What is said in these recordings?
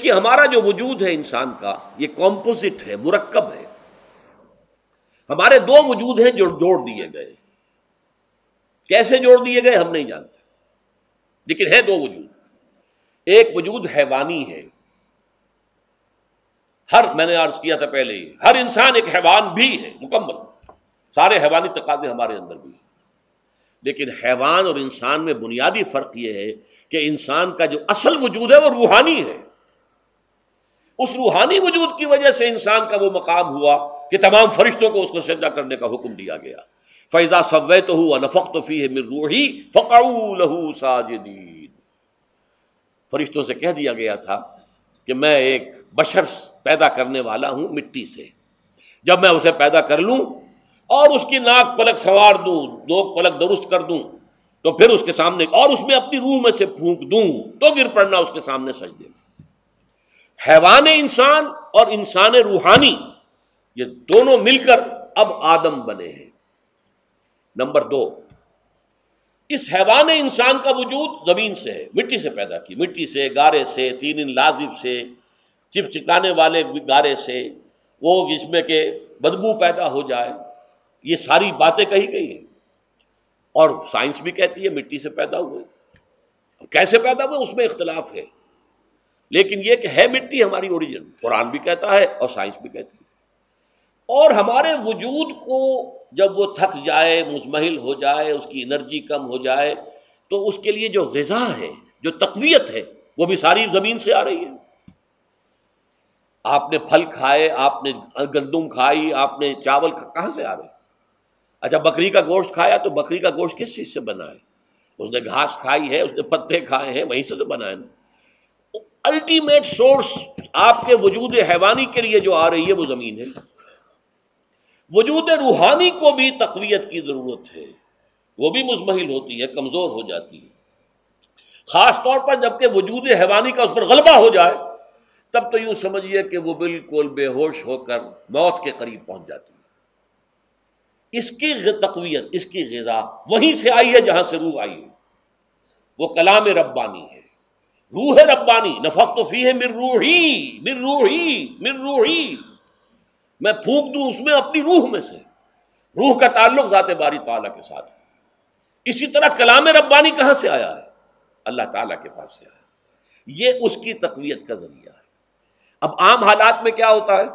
دیکھیے ہمارا جو وجود ہے انسان کا یہ کمپوزٹ ہے، مرکب ہے. ہمارے دو وجود ہیں جو جوڑ دیے گئے. کیسے جوڑ دیے گئے ہم نہیں جانتے، لیکن ہے دو وجود. ایک وجود حیوانی ہے. میں نے عرض کیا تھا پہلے ہی، ہر انسان ایک حیوان بھی ہے مکمل. سارے حیوانی تقاضے ہمارے اندر بھی ہیں. لیکن حیوان اور انسان میں بنیادی فرق یہ ہے کہ انسان کا جو اصل وجود ہے وہ روحانی ہے. اس روحانی وجود کی وجہ سے انسان کا وہ مقام ہوا کہ تمام فرشتوں کو اس کو سجدہ کرنے کا حکم دیا گیا. فَإِذَا سَوَّيْتُهُ وَنَفَخْتُ فِيهِ مِن رُوحِي فَقَعُوا لَهُ سَاجِدِينَ. فرشتوں سے کہہ دیا گیا تھا کہ میں ایک بشر پیدا کرنے والا ہوں مٹی سے. جب میں اسے پیدا کر لوں اور اس کی ناک پلک سنوار دوں، دو پلک درست کر دوں، تو پھر اس کے سامنے اور اس میں اپنی روح میں سے پھونک دوں تو گر پڑنا اس کے سامنے سجدے میں. حیوان انسان اور انسان روحانی یہ دونوں مل کر اب آدم بنے ہیں. نمبر 2، اس حیوان انسان کا وجود زمین سے ہے، مٹی سے پیدا کی، مٹی سے، گارے سے، طین لازب سے، چپچکانے والے گارے سے، وہ جس میں کہ بدبو پیدا ہو جائے، یہ ساری باتیں کہی گئی ہیں. اور سائنس بھی کہتی ہے مٹی سے پیدا ہوئے. کیسے پیدا ہوئے اس میں اختلاف ہے، لیکن یہ کہ ہے مٹی ہماری اوریجن. قرآن بھی کہتا ہے اور سائنس بھی کہتی ہے. اور ہمارے وجود کو جب وہ تھک جائے، مزمحل ہو جائے، اس کی انرجی کم ہو جائے، تو اس کے لیے جو غذا ہے، جو تقویت ہے، وہ بھی ساری زمین سے آ رہی ہے. آپ نے پھل کھائے، آپ نے گندم کھائی، آپ نے چاول کہاں سے آ رہے؟ اچھا بکری کا گوشت کھایا تو بکری کا گوشت کس چیز سے بنا ہے؟ اس نے گھاس کھائی ہے، اس نے پتے کھائے ہیں، وہیں سے تو بنا ہے نا. الٹیمیٹ سورس آپ کے وجود حیوانی کے لیے جو آ رہی ہے وہ زمین ہے. وجود روحانی کو بھی تقویت کی ضرورت ہے، وہ بھی مزمحل ہوتی ہے، کمزور ہو جاتی ہے. خاص طور پر جبکہ وجود حیوانی کا اس پر غلبہ ہو جائے تب تو یوں سمجھیے کہ وہ بالکل بے ہوش ہو کر موت کے قریب پہنچ جاتی ہے. اس کی تقویت، اس کی غذا وہیں سے آئی ہے جہاں سے روح آئی ہے. وہ کلام ربانی ہے، روح ربانی. نفخت فیہ من روحی، من روحی، من روحی. میں پھونک دوں اس میں اپنی روح میں سے. روح کا تعلق ذات باری تعالیٰ کے ساتھ ہے. اسی طرح کلام ربانی کہاں سے آیا ہے؟ اللہ تعالیٰ کے پاس سے آیا. یہ اس کی تقویت کا ذریعہ ہے. اب عام حالات میں کیا ہوتا ہے؟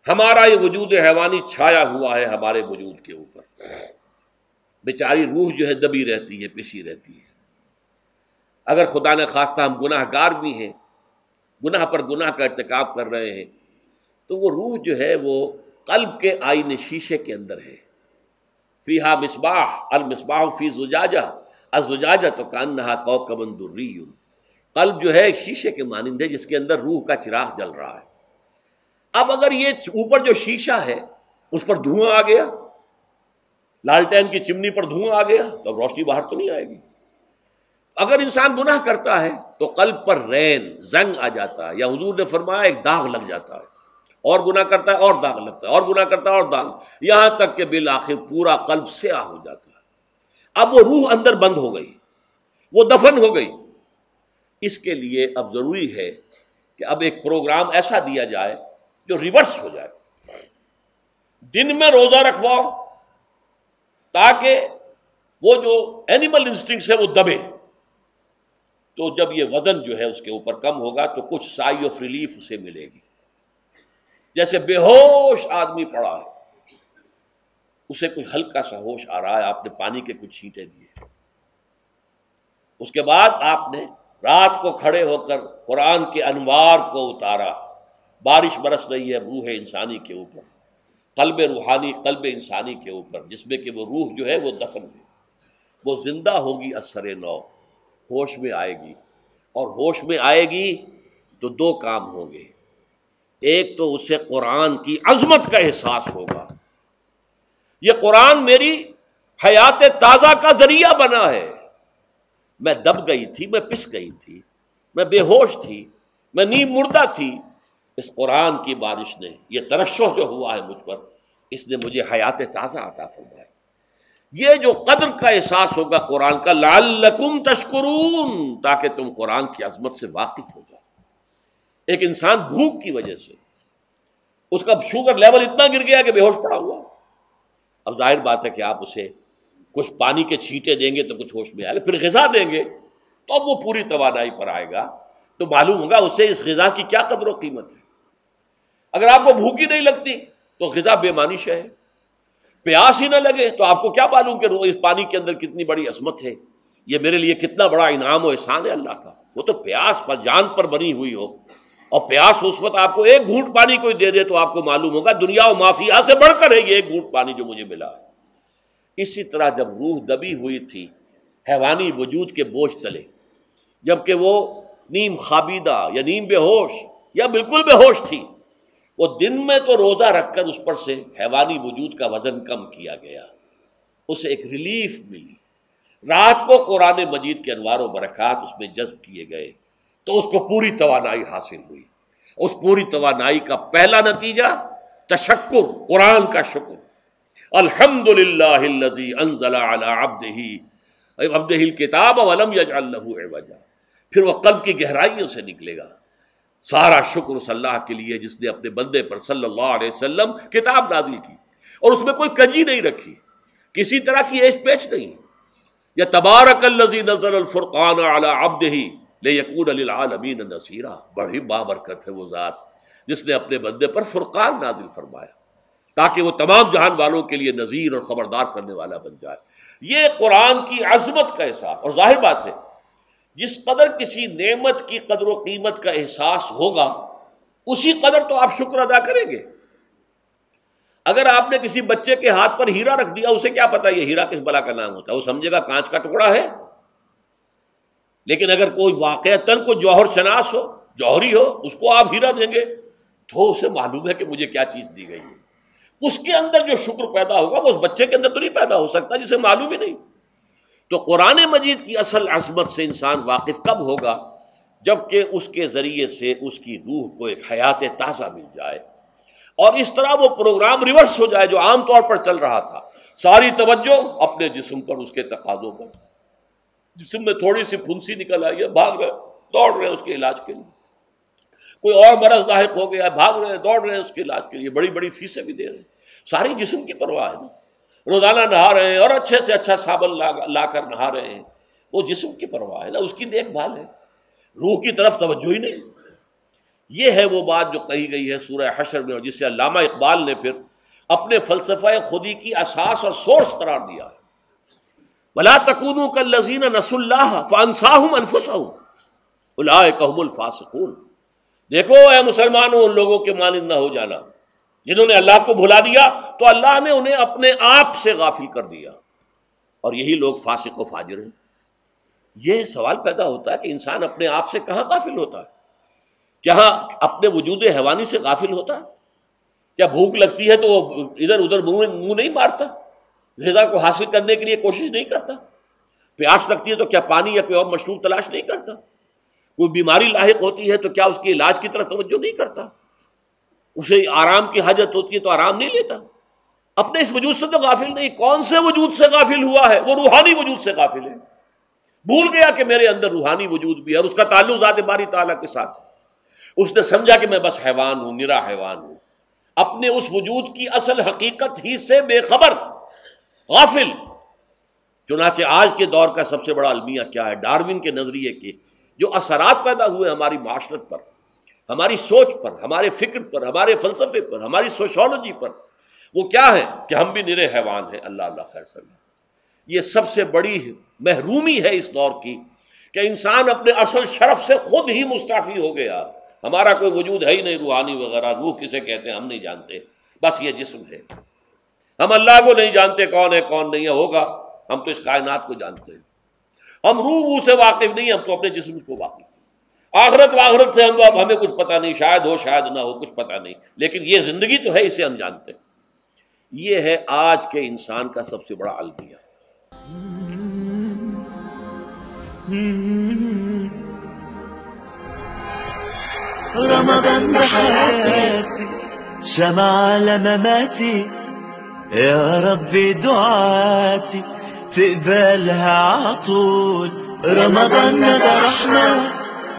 ہمارا یہ وجود حیوانی چھایا ہوا ہے ہمارے وجود کے اوپر. بیچاری روح جو ہے دبی رہتی ہے، پسی رہتی ہے. اگر خدا نے خواستہ ہم گناہ گار بھی ہیں، گناہ پر گناہ کا ارتکاب کر رہے ہیں، تو وہ روح جو ہے وہ قلب کے آئینے شیشے کے اندر ہے. فیہا مصباح، المصباح فی زجاجہ، الزجاجہ تو کانہا کوکب دری. قلب جو ہے ایک شیشے کے مانند ہے جس کے اندر روح کا چراغ جل رہا ہے. اب اگر یہ اوپر جو شیشہ ہے اس پر دھواں آ گیا، لالٹین کی چمنی پر دھواں آ گیا، تو اب روشنی باہر تو نہیں آئے گی. اگر انسان گناہ کرتا ہے تو قلب پر رین، زنگ آ جاتا ہے، یا حضور نے فرمایا ایک داغ لگ جاتا ہے. اور گناہ کرتا ہے اور داغ لگتا ہے، اور گناہ کرتا ہے اور داغ، یہاں تک کہ بالآخر پورا قلب سیاہ ہو جاتا ہے. اب وہ روح اندر بند ہو گئی، وہ دفن ہو گئی. اس کے لیے اب ضروری ہے کہ اب ایک پروگرام ایسا دیا جائے جو ریورس ہو جائے. دن میں روزہ رکھواؤ تاکہ وہ جو اینیمل انسٹنکٹس ہے وہ دبے. تو جب یہ وزن جو ہے اس کے اوپر کم ہوگا تو کچھ سائی آف ریلیف اسے ملے گی. جیسے بے ہوش آدمی پڑا ہے، اسے کوئی ہلکا سا ہوش آ رہا ہے، آپ نے پانی کے کچھ چھینٹے دیے، اس کے بعد آپ نے رات کو کھڑے ہو کر قرآن کے انوار کو اتارا. بارش برس رہی ہے روح انسانی کے اوپر، قلب روحانی، قلب انسانی کے اوپر، جس میں کہ وہ روح جو ہے وہ دفن ہے. وہ زندہ ہوگی اثر نو، ہوش میں آئے گی. اور ہوش میں آئے گی تو دو کام ہوں گے. ایک تو اسے قرآن کی عظمت کا احساس ہوگا. یہ قرآن میری حیات تازہ کا ذریعہ بنا ہے. میں دب گئی تھی، میں پس گئی تھی، میں بے ہوش تھی، میں نیم مردہ تھی. اس قرآن کی بارش نے، یہ ترشح جو ہوا ہے مجھ پر، اس نے مجھے حیات تازہ عطا فرمائی. یہ جو قدر کا احساس ہوگا قرآن کا، لعلکم تشکرون، تاکہ تم قرآن کی عظمت سے واقف ہو جاؤ. ایک انسان بھوک کی وجہ سے اس کا شوگر لیول اتنا گر گیا کہ بے ہوش پڑا ہوا. اب ظاہر بات ہے کہ آپ اسے کچھ پانی کے چھینٹے دیں گے تو کچھ ہوش میں آئے گا، پھر غذا دیں گے تو اب وہ پوری توانائی پر آئے گا، تو معلوم ہوگا اسے اس غذا کی کیا قدر و قیمت ہے. اگر آپ کو بھوک ہی نہیں لگتی تو غذا بے معنی شے ہے. پیاس ہی نہ لگے تو آپ کو کیا معلوم کہ اس پانی کے اندر کتنی بڑی عظمت ہے، یہ میرے لیے کتنا بڑا انعام و احسان ہے اللہ کا. وہ تو پیاس پر جان پر بنی ہوئی ہو، اور پیاس اس وقت آپ کو ایک گھونٹ پانی کوئی دے دے تو آپ کو معلوم ہوگا دنیا و مافیہ سے بڑھ کر ہے یہ ایک گھونٹ پانی جو مجھے ملا ہے. اسی طرح جب روح دبی ہوئی تھی حیوانی وجود کے بوجھ تلے، جبکہ وہ نیم خوابیدہ یا نیم بے ہوش یا بالکل بے ہوش تھی، وہ دن میں تو روزہ رکھ کر اس پر سے حیوانی وجود کا وزن کم کیا گیا، اسے ایک ریلیف ملی. رات کو قرآن مجید کے انوار و برکات اس میں جذب کیے گئے تو اس کو پوری توانائی حاصل ہوئی. اس پوری توانائی کا پہلا نتیجہ تشکر، قرآن کا شکر. الحمدللہ الذی انزل علی عبدہ الکتاب ولم یجعل لہ عوجا. پھر وہ قلب کی گہرائیوں سے نکلے گا. سارا شکر اس اللہ کے لیے جس نے اپنے بندے پر صلی اللہ علیہ وسلم کتاب نازل کی اور اس میں کوئی کنجی نہیں رکھی، کسی طرح کی ایش پیچ نہیں. یا تبارک الذی نزل الفرقان علی عبدہ لیکون للعالمین نصیرا. بڑی بابرکت ہے وہ ذات جس نے اپنے بندے پر فرقان نازل فرمایا تاکہ وہ تمام جہان والوں کے لیے نذیر اور خبردار کرنے والا بن جائے. یہ قرآن کی عظمت کا احساس. اور ظاہر بات ہے جس قدر کسی نعمت کی قدر و قیمت کا احساس ہوگا اسی قدر تو آپ شکر ادا کریں گے. اگر آپ نے کسی بچے کے ہاتھ پر ہیرا رکھ دیا، اسے کیا پتا یہ ہیرا کس بلا کا نام ہوتا ہے، وہ سمجھے گا کانچ کا ٹکڑا ہے. لیکن اگر کوئی واقعتاً کو جوہر شناس ہو، جوہری ہو، اس کو آپ ہیرا دیں گے تو اسے معلوم ہے کہ مجھے کیا چیز دی گئی ہے. اس کے اندر جو شکر پیدا ہوگا وہ اس بچے کے اندر تو نہیں پیدا ہو سکتا جسے معلوم ہی نہیں. تو قرآن مجید کی اصل عظمت سے انسان واقف کب ہوگا؟ جبکہ اس کے ذریعے سے اس کی روح کو ایک حیات تازہ مل جائے اور اس طرح وہ پروگرام ریورس ہو جائے جو عام طور پر چل رہا تھا. ساری توجہ اپنے جسم پر، اس کے تقاضوں پر. جسم میں تھوڑی سی پھنسی نکل آئی ہے، بھاگ رہے دوڑ رہے ہیں اس کے علاج کے لیے. کوئی اور مرض لاحق ہو گیا ہے، بھاگ رہے ہیں دوڑ رہے ہیں اس کے علاج کے لیے، بڑی بڑی فیسیں بھی دے رہے ہیں. ساری جسم کی پرواہ ہے نا. روزانہ نہا رہے ہیں اور اچھے سے اچھا صابن لا کر نہا رہے ہیں، وہ جسم کی پرواہ ہے نا، اس کی دیکھ بھال ہے. روح کی طرف توجہ ہی نہیں. یہ ہے وہ بات جو کہی گئی ہے سورہ حشر میں اور جسے علامہ اقبال نے پھر اپنے فلسفہ خودی کی اساس اور سورس قرار دیا ہے. وَلَا تَكُونُوا كَالَّذِينَ نَسُوا اللَّهَ فَأَنسَاهُمْ أَنفُسَهُمْ أُولَٰئِكَ هُمُ الْفَاسِقُونَ. دیکھو اے مسلمانوں، ان لوگوں کے مانند نہ ہو جانا جنہوں نے اللہ کو بھلا دیا تو اللہ نے انہیں اپنے آپ سے غافل کر دیا، اور یہی لوگ فاسق و فاجر ہیں. یہ سوال پیدا ہوتا ہے کہ انسان اپنے آپ سے کہاں غافل ہوتا ہے؟ کیا اپنے وجود حیوانی سے غافل ہوتا ہے؟ کیا بھوک لگتی ہے تو وہ ادھر ادھر منہ نہیں مارتا؟ غذا کو حاصل کرنے کے لیے کوشش نہیں کرتا؟ پیاس لگتی ہے تو کیا پانی یا کوئی اور مشروب تلاش نہیں کرتا؟ کوئی بیماری لاحق ہوتی ہے تو کیا اس کے علاج کی طرف توجہ نہیں کرتا؟ اسے آرام کی حاجت ہوتی ہے تو آرام نہیں لیتا؟ اپنے اس وجود سے تو غافل نہیں. کون سے وجود سے غافل ہوا ہے؟ وہ روحانی وجود سے غافل ہے. بھول گیا کہ میرے اندر روحانی وجود بھی ہے اور اس کا تعلق ذات باری تعالیٰ کے ساتھ. اس نے سمجھا کہ میں بس حیوان ہوں، نرا حیوان ہوں، اپنے اس وجود کی اصل حقیقت ہی سے بے خبر، غافل. چنانچہ آج کے دور کا سب سے بڑا المیہ کیا ہے؟ ڈارون کے نظریے کے جو اثرات پیدا ہوئے ہماری معاشرت پر، ہماری سوچ پر، ہمارے فکر پر، ہمارے فلسفے پر، ہماری سوشولوجی پر، وہ کیا ہے کہ ہم بھی نرے حیوان ہیں. اللہ اللہ خیر صلی اللہ. یہ سب سے بڑی محرومی ہے اس دور کی کہ انسان اپنے اصل شرف سے خود ہی مستعفی ہو گیا. ہمارا کوئی وجود ہے ہی نہیں روحانی وغیرہ. روح کسے کہتے ہیں ہم نہیں جانتے، بس یہ جسم ہے. ہم اللہ کو نہیں جانتے کون ہے کون نہیں ہے. ہوگا ہم تو اس کائنات کو جانتے ہیں. ہم روح سے واقف نہیں، ہم تو اپنے جسم کو واقف ہیں. آخرت سے ہم ہمیں کچھ پتہ نہیں، شاید ہو شاید نہ ہو، کچھ پتہ نہیں. لیکن یہ زندگی تو ہے، اسے ہم جانتے ہیں. یہ ہے آج کے انسان کا سب سے بڑا المیہ. رمضان حياتي شمع على مماتي، يا ربي دعاتي تقبلها عطول. رمضان ده رحمة